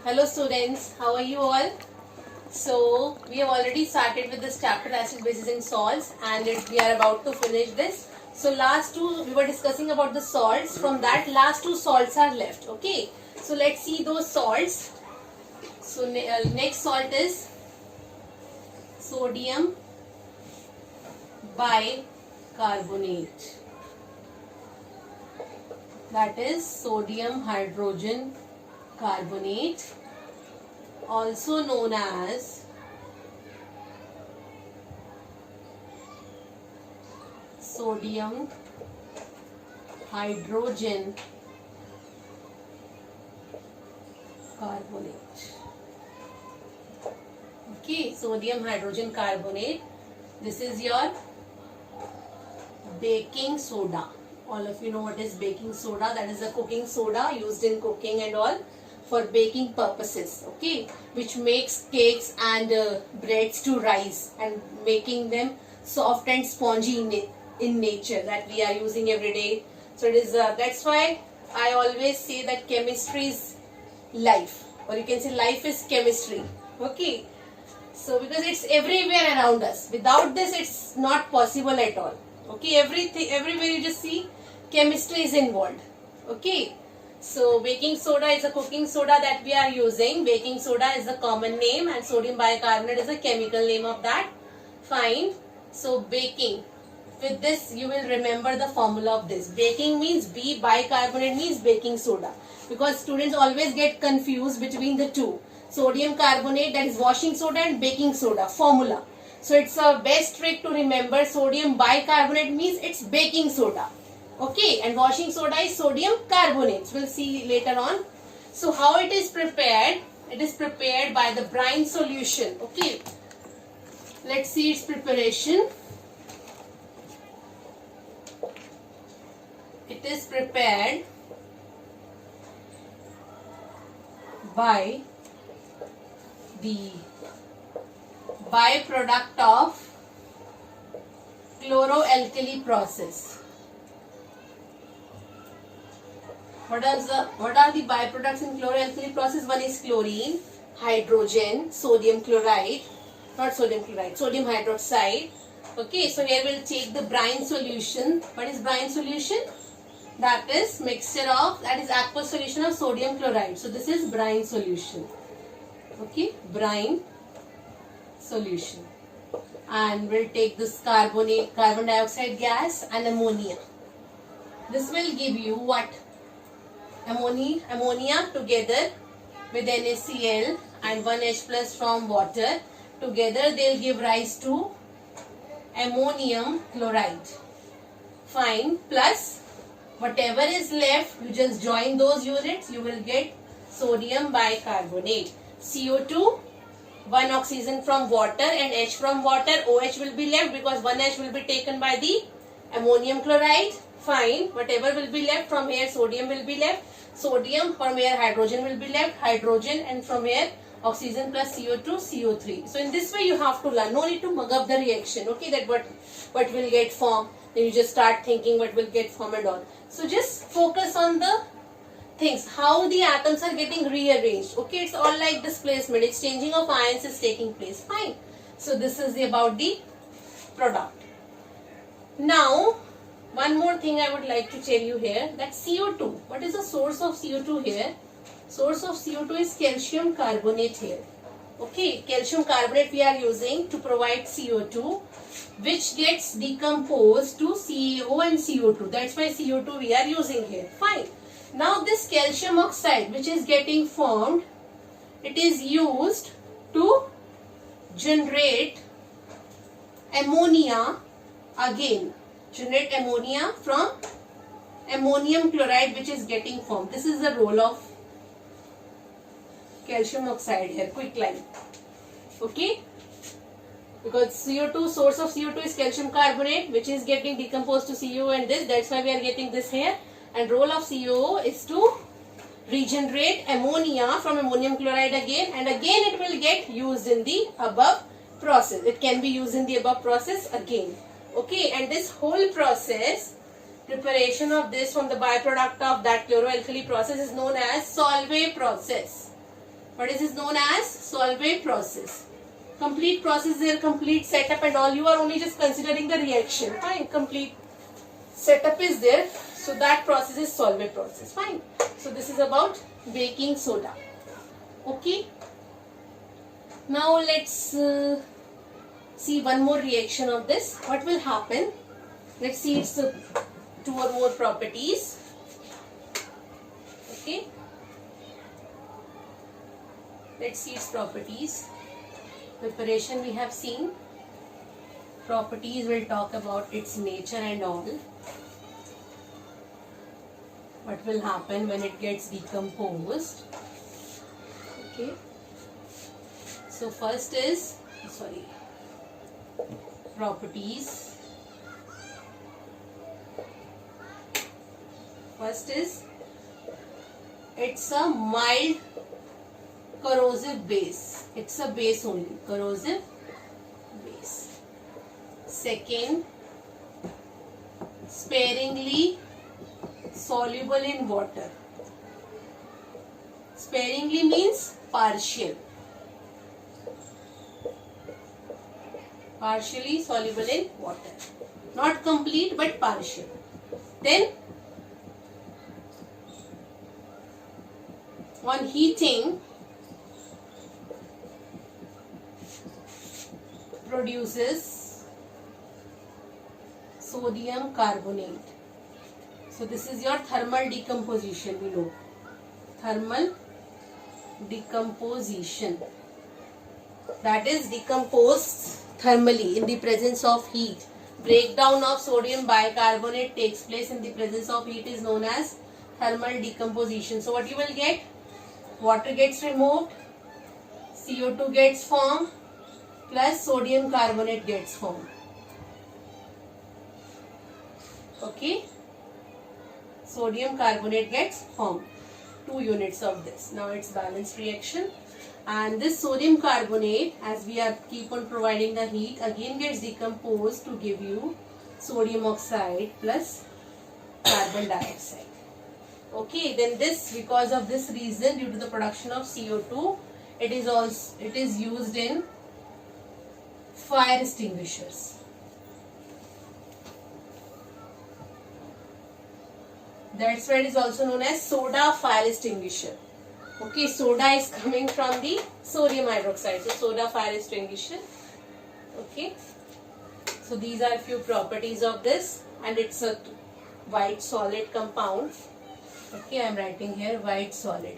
Hello students, how are you all? So we have already started with this chapter acid, bases and salts, and we are about to finish this. So last two we were discussing about the salts. From that last two salts are left. Okay. So let's see those salts. So next salt is sodium bicarbonate. That is sodium hydrogen carbonate, also known as sodium hydrogen carbonate. Okay, sodium hydrogen carbonate. This is your baking soda. All of you know what is baking soda. That is a cooking soda used in cooking and all for baking purposes. Okay, which makes cakes and breads to rise and making them soft and spongy in nature, that we are using every day. So it is that's why I always say that chemistry is life, or you can say life is chemistry. Okay, so because it's everywhere around us. Without this, it's not possible at all. Okay, everywhere you just see chemistry is involved. Okay, so baking soda is a cooking soda that we are using. Baking soda is the common name and sodium bicarbonate is the chemical name of that. Fine. So baking, with this you will remember the formula of this. Baking means B, bicarbonate means baking soda, because students always get confused between the two. Sodium carbonate, that is washing soda, and baking soda formula. So it's a best trick to remember. Sodium bicarbonate means it's baking soda. Okay, and washing soda is sodium carbonate. We'll see later on. So how it is prepared? It is prepared by the brine solution. Okay, let's see its preparation. It is prepared by the byproduct of chloroalkali process. What are the byproducts in chloroalkali process? One is chlorine, hydrogen, sodium chloride, not sodium chloride, sodium hydroxide. Okay, so here we'll take the brine solution. What is brine solution? That is mixture of, that is aqueous solution of sodium chloride. So this is brine solution. Okay, brine solution. And we'll take this carbon dioxide gas and ammonia. This will give you what? Ammonia together with NaCl and 1H plus from water. Together they'll give rise to ammonium chloride. Fine. Plus whatever is left, you just join those units, you will get sodium bicarbonate. CO2, 1 oxygen from water and H from water. OH will be left because 1H will be taken by the ammonium chloride. Fine. Whatever will be left from here, sodium will be left. Sodium, from here hydrogen will be left. Hydrogen, and from here oxygen plus CO2, CO3. So in this way you have to learn. No need to mug up the reaction. Okay, that what will get formed. Then you just start thinking what will get formed and all. So just focus on the things, how the atoms are getting rearranged. Okay, it's all like displacement, exchanging of ions is taking place. Fine. So this is about the product. Now one more thing I would like to tell you here, that CO2. What is the source of CO2 here? Source of CO2 is calcium carbonate here. Okay, calcium carbonate we are using to provide CO2, which gets decomposed to CaO and CO2. That's why CO2 we are using here. Fine. Now this calcium oxide which is getting formed, it is used to generate ammonia again. Generate ammonia from ammonium chloride which is getting formed. This is the role of calcium oxide here. Quick line. Okay, because CO2, source of CO2 is calcium carbonate which is getting decomposed to CaO and this. That's why we are getting this here. And role of CaO is to regenerate ammonia from ammonium chloride again, and again it will get used in the above process. It can be used in the above process again. Okay, and this whole process, preparation of this from the byproduct of that chloroalkali process, is known as Solvay process. What is this known as? Solvay process. Complete process there, complete setup and all. You are only just considering the reaction. Fine. Complete setup is there. So that process is Solvay process. Fine. So this is about baking soda. Okay. Now let's see one more reaction of this. What will happen? Let's see its two or more properties. Okay. Let's see its properties. Preparation we have seen. Properties will talk about its nature and all. What will happen when it gets decomposed. Okay. So first is, properties. First is, it's a mild corrosive base. It's a base only, corrosive base. Second, sparingly soluble in water. Sparingly means partial. Partially soluble in water. Not complete but partial. Then, on heating, produces sodium carbonate. So this is your thermal decomposition, we know. Thermal decomposition. That is decomposed thermally in the presence of heat. Breakdown of sodium bicarbonate takes place in the presence of heat is known as thermal decomposition. So what you will get? Water gets removed, CO2 gets formed, plus sodium carbonate gets formed. Okay. Sodium carbonate gets formed. 2 units of this. Now it's balanced reaction. And this sodium carbonate, as we are keep on providing the heat, again gets decomposed to give you sodium oxide plus carbon dioxide. Okay, then this, because of this reason, due to the production of CO2, it is used in fire extinguishers. That's why it is also known as soda fire extinguisher. Okay, soda is coming from the sodium hydroxide. So soda fire extinguisher. Okay. So these are a few properties of this, and it's a white solid compound. Okay, I am writing here white solid.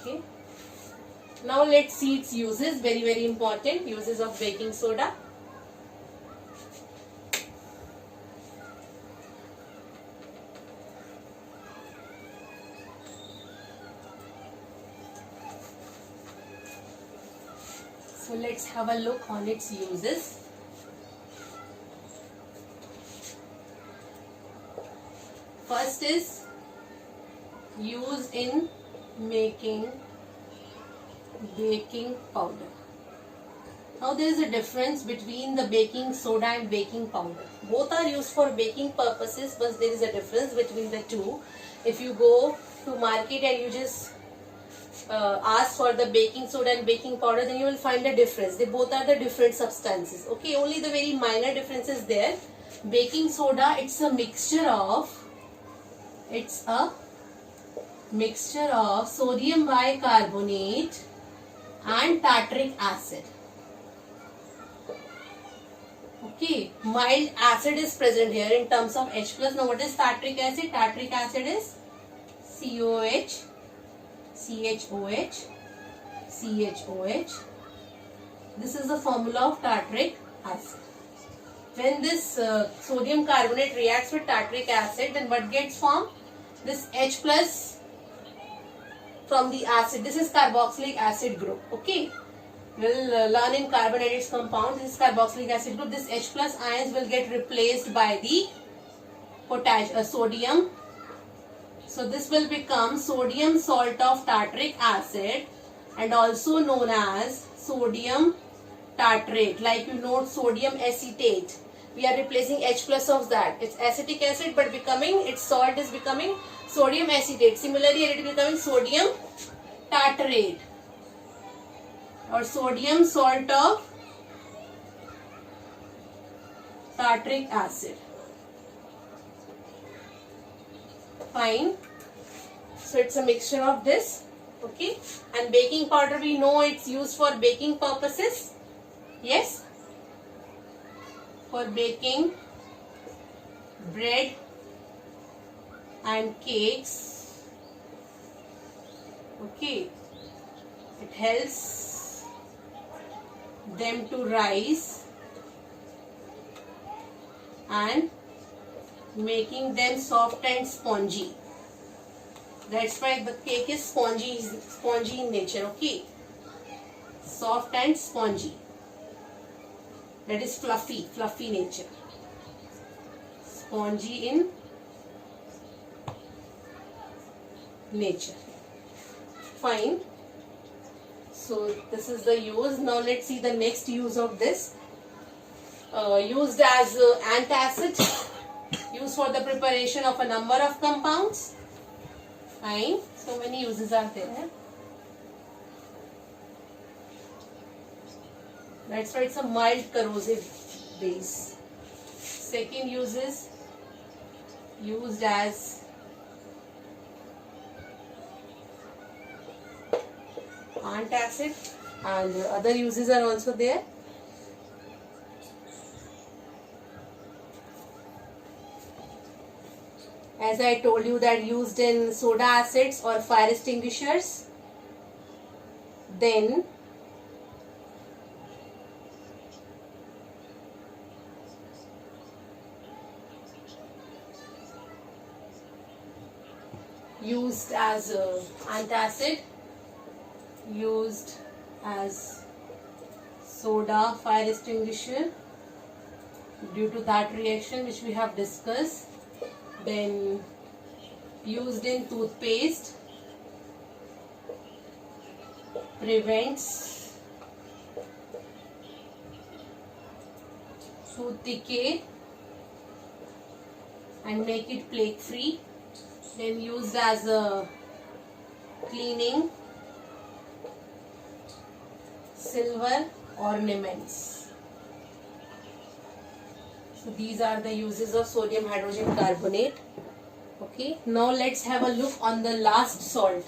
Okay. Now let's see its uses. Very, very important uses of baking soda. So let's have a look on its uses. First is used in making baking powder. Now there is a difference between the baking soda and baking powder. Both are used for baking purposes, but there is a difference between the two. If you go to market and you just ask for the baking soda and baking powder, then you will find a difference. They both are the different substances. Okay, only the very minor difference is there. Baking soda, it's a mixture of sodium bicarbonate and tartaric acid. Okay, mild acid is present here in terms of H plus. Now what is tartaric acid? Tartaric acid is COH, CHOH, CHOH. This is the formula of tartaric acid. When this sodium carbonate reacts with tartaric acid, then what gets formed? This H plus from the acid. This is carboxylic acid group. Okay. We'll learn in carbon and its compounds. This is carboxylic acid group. This H plus ions will get replaced by the sodium. So this will become sodium salt of tartaric acid, and also known as sodium tartrate. Like you know, sodium acetate. We are replacing H plus of that. It's acetic acid, but its salt is becoming sodium acetate. Similarly, it will become sodium tartrate or sodium salt of tartaric acid. Fine. So it's a mixture of this. Okay. And baking powder, we know it's used for baking purposes. Yes. For baking bread and cakes. Okay. It helps them to rise and making them soft and spongy. That's why the cake is spongy in nature. Okay, soft and spongy. That is fluffy nature. Spongy in nature. Fine. So this is the use. Now let's see the next use of this. Used as antacid, used for the preparation of a number of compounds. Fine. So many uses are there. That's why it's a mild corrosive base. Second use is used as antacid, and other uses are also there. As I told you, that used in soda acids or fire extinguishers. Then used as antacid, used as soda fire extinguisher due to that reaction which we have discussed. Then used in toothpaste, prevents tooth decay and make it plaque free. Then used as a cleaning silver ornaments. So these are the uses of sodium hydrogen carbonate. Okay, now let's have a look on the last salt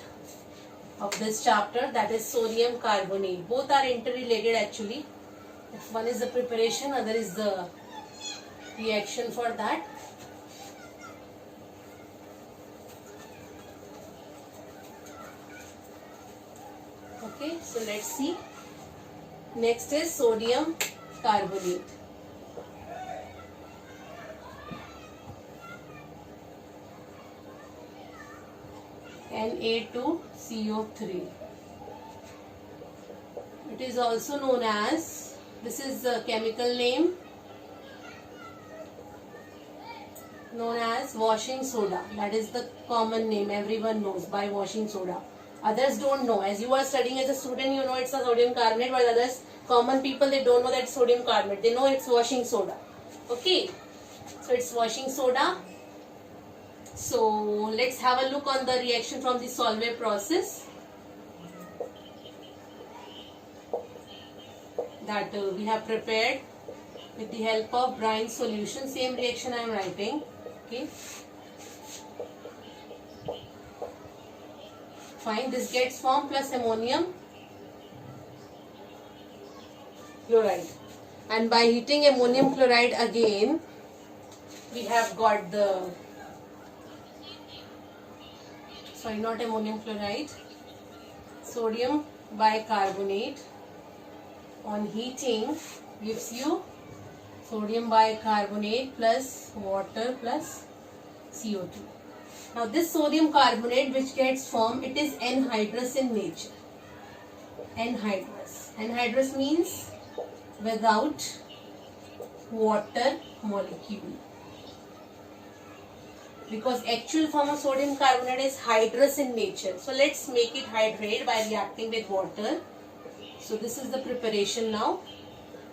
of this chapter, that is sodium carbonate. Both are interrelated actually. One is the preparation, other is the reaction for that. Okay, so let's see. Next is sodium carbonate. Na2CO3. It is also known as, this is the chemical name, known as washing soda. That is the common name, everyone knows by washing soda. Others don't know. As you are studying as a student, you know it's a sodium carbonate, but others, common people, they don't know that it's sodium carbonate. They know it's washing soda. Okay, so it's washing soda. So let's have a look on the reaction from the Solvay process that we have prepared with the help of brine solution. Same reaction I am writing. Okay. Fine. This gets formed plus ammonium chloride, and by heating ammonium chloride again, we have got the, sorry, not ammonium chloride, sodium bicarbonate. On heating gives you sodium bicarbonate plus water plus CO2. Now this sodium carbonate which gets formed, it is anhydrous in nature. Anhydrous. Anhydrous means without water molecule. Because actual form of sodium carbonate is hydrous in nature. So let's make it hydrate by reacting with water. So this is the preparation now.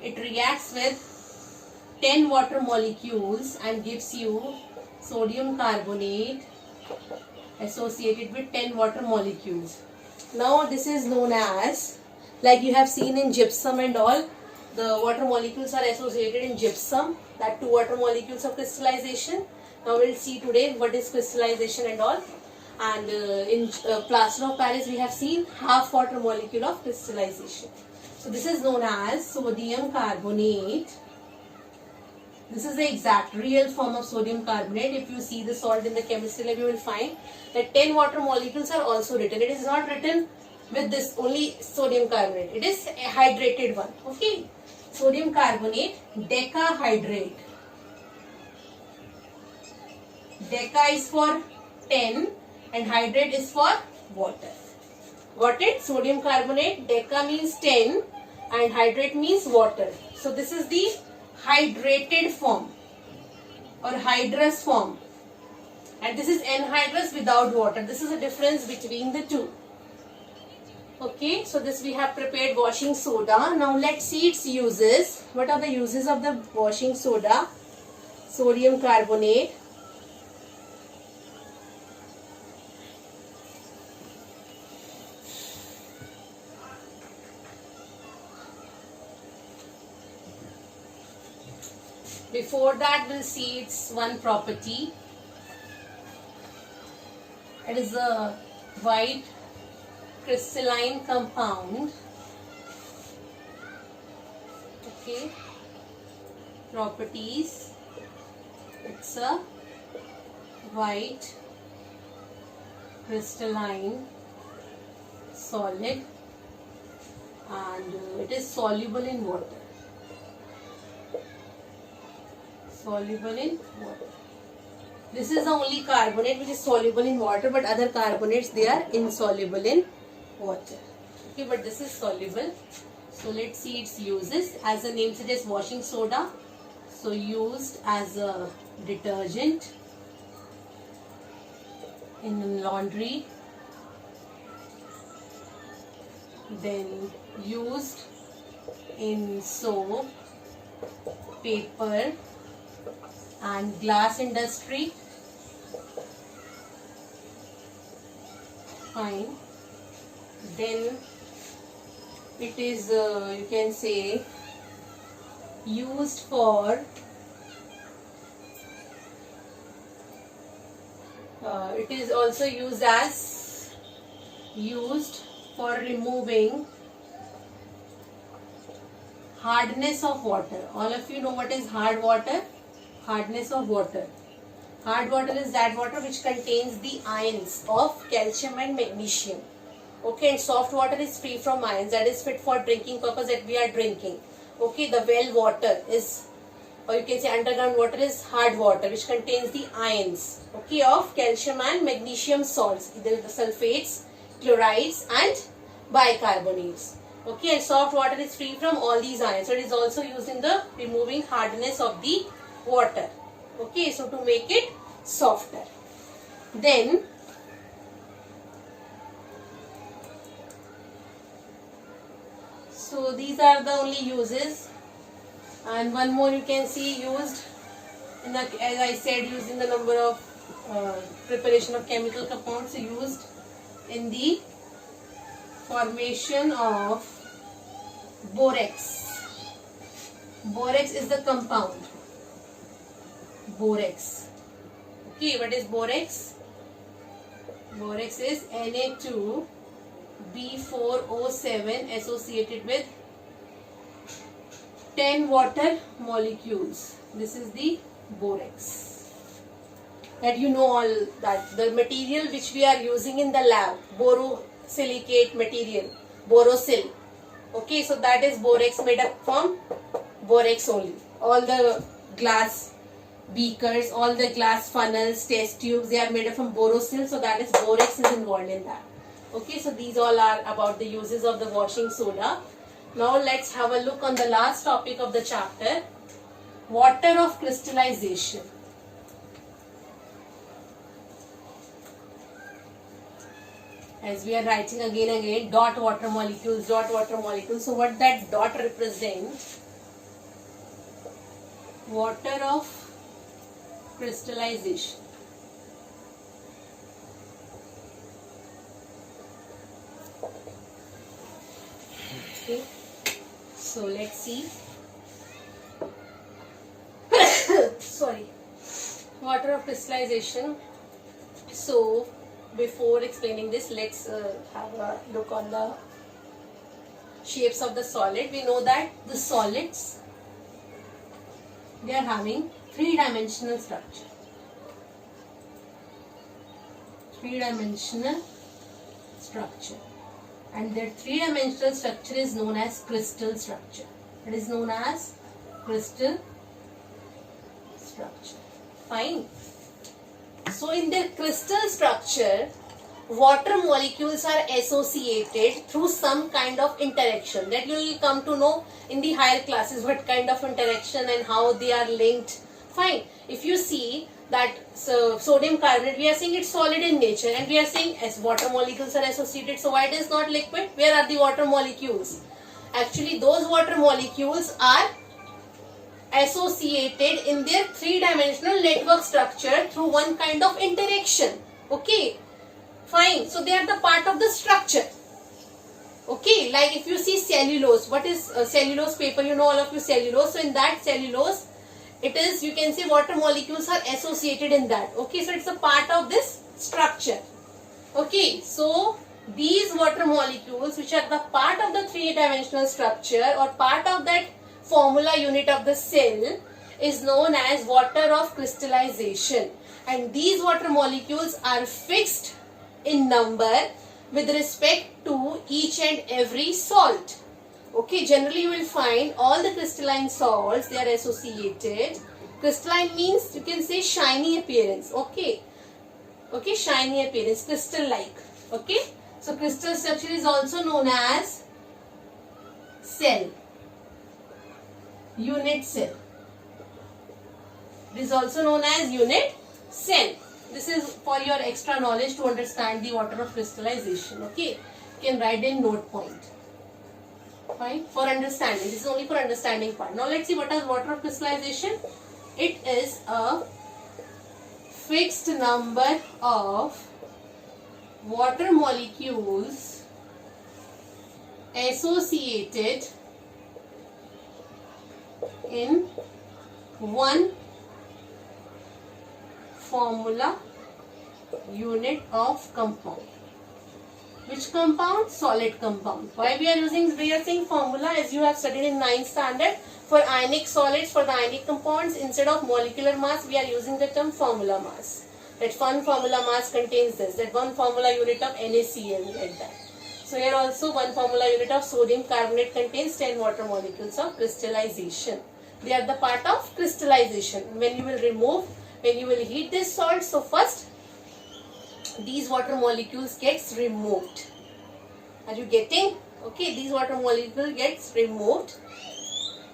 It reacts with 10 water molecules and gives you sodium carbonate associated with 10 water molecules. Now this is known as, like you have seen in gypsum and all, the water molecules are associated in gypsum, that 2 water molecules of crystallization. Now we'll see today what is crystallization and all. And in plaster of Paris we have seen half water molecule of crystallization. So this is known as sodium carbonate. This is the exact real form of sodium carbonate. If you see the salt in the chemistry lab, you will find that 10 water molecules are also written. It is not written with this only sodium carbonate. It is a hydrated one. Okay. Sodium carbonate, decahydrate. Deca is for 10 and hydrate is for water. Got it? Sodium carbonate, deca means 10 and hydrate means water. So this is the hydrated form or hydrous form, and this is anhydrous without water. This is the difference between the two. Okay, so this we have prepared washing soda. Now let's see its uses. What are the uses of the washing soda? Sodium carbonate. Before that, we'll see its one property. It is a white crystalline compound. Okay. Properties. It's a white crystalline solid and it is soluble in water. Soluble in water. This is the only carbonate which is soluble in water, but other carbonates they are insoluble in water. Okay, but this is soluble. So let's see its uses. As the name suggests, washing soda. So used as a detergent in laundry. Then used in soap, paper and glass industry. Fine. Then it is you can say used for it is also used for removing hardness of water. All of you know what is hard water? Hardness of water. Hard water is that water which contains the ions of calcium and magnesium. Okay, and soft water is free from ions, that is fit for drinking purpose that we are drinking. Okay, the well water is, or you can say underground water is hard water which contains the ions, okay, of calcium and magnesium salts, either the sulfates, chlorides and bicarbonates. Okay, and soft water is free from all these ions, so it is also used in the removing hardness of the water. Okay, so to make it softer. Then so these are the only uses, and one more you can see used in the, as I said, used in the number of preparation of chemical compounds, used in the formation of borax. Borax is the compound. Borax. Okay, what is borax? Borax is Na2B4O7 associated with 10 water molecules. This is the borax. That you know all that. The material which we are using in the lab, borosilicate material, borosil. Okay, so that is borax, made up from borax only. All the glass beakers, all the glass funnels, test tubes, they are made up from borosil, so that is borax is involved in that. Okay, so these all are about the uses of the washing soda. Now let's have a look on the last topic of the chapter, water of crystallization. As we are writing again and again, dot water molecules, dot water molecules. So what that dot represents? Water of crystallization. Okay, so let's see. Sorry. Water of crystallization. So before explaining this, let's have a look on the shapes of the solid. We know that the solids, they are having three-dimensional structure. Three-dimensional structure, and their three-dimensional structure is known as crystal structure. It is known as crystal structure. Fine. So in their crystal structure, water molecules are associated through some kind of interaction that you will come to know in the higher classes, what kind of interaction and how they are linked. Fine. If you see that sodium carbonate, we are saying it's solid in nature, and we are saying as water molecules are associated, so why it is not liquid? Where are the water molecules? Actually, those water molecules are associated in their three-dimensional network structure through one kind of interaction. Okay, fine. So they are the part of the structure. Okay, like if you see cellulose, what is cellulose paper? You know, all of you, cellulose. So in that cellulose, it is, you can say, water molecules are associated in that. Okay, so it's a part of this structure. Okay, so these water molecules, which are the part of the three-dimensional structure or part of that formula unit of the cell, is known as water of crystallization, and these water molecules are fixed in number with respect to each and every salt. Okay, generally you will find all the crystalline salts, they are associated. Crystalline means, you can say, shiny appearance. Okay, okay, shiny appearance, crystal like. Okay, so crystal structure is also known as cell, unit cell. It is also known as unit cell. This is for your extra knowledge to understand the water of crystallization. Okay, you can write in note point. Fine, for understanding. This is only for understanding part. Now let's see what is water of crystallization. It is a fixed number of water molecules associated in one formula unit of compound. Which compound? Solid compound. Why we are saying formula, as you have studied in 9th standard, for ionic solids, for the ionic compounds, instead of molecular mass, we are using the term formula mass. That one formula mass contains this, that one formula unit of NaCl, like that. So here also one formula unit of sodium carbonate contains 10 water molecules of crystallization. They are the part of crystallization. When you will heat this salt, so first these water molecules gets removed. Are you getting? Okay, these water molecule gets removed,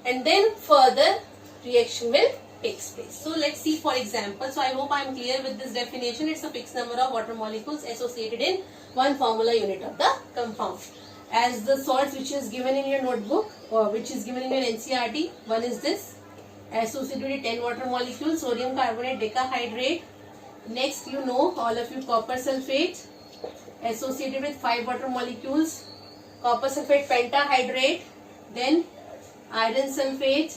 and then further reaction will take place. So let's see for example. So I hope I am clear with this definition. It's a fixed number of water molecules associated in one formula unit of the compound. As the salts which is given in your notebook or which is given in your NCERT, one is this, associated with 10 water molecules, sodium carbonate decahydrate. Next, you know, all of you, copper sulfate associated with 5 water molecules, copper sulfate pentahydrate. Then iron sulfate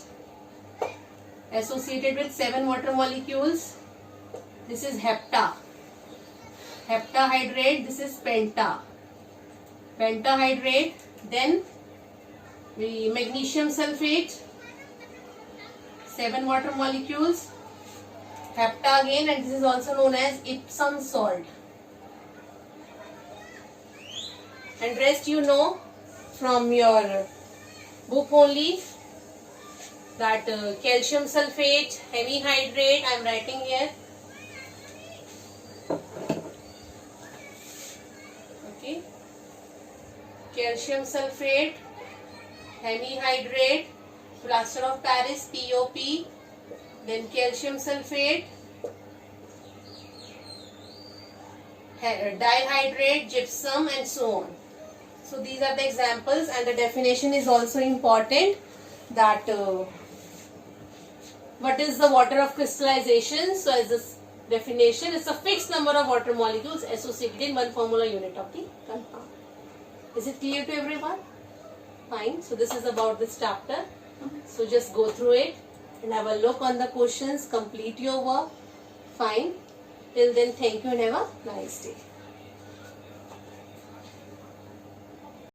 associated with 7 water molecules. This is heptahydrate. This is pentahydrate. Then the magnesium sulfate, 7 water molecules, hepta again, and this is also known as Epsom salt. And rest you know from your book only, that calcium sulfate, hemihydrate, I am writing here. Okay, calcium sulfate, hemihydrate, plaster of Paris, POP, then calcium sulfate, dihydrate, gypsum, and so on. So these are the examples, and the definition is also important, that what is the water of crystallization. So as this definition, it's a fixed number of water molecules associated in one formula unit of the compound. Is it clear to everyone? Fine. Fine. So this is about this chapter. So just go through it and have a look on the questions. Complete your work. Fine. Till then, thank you and have a nice day.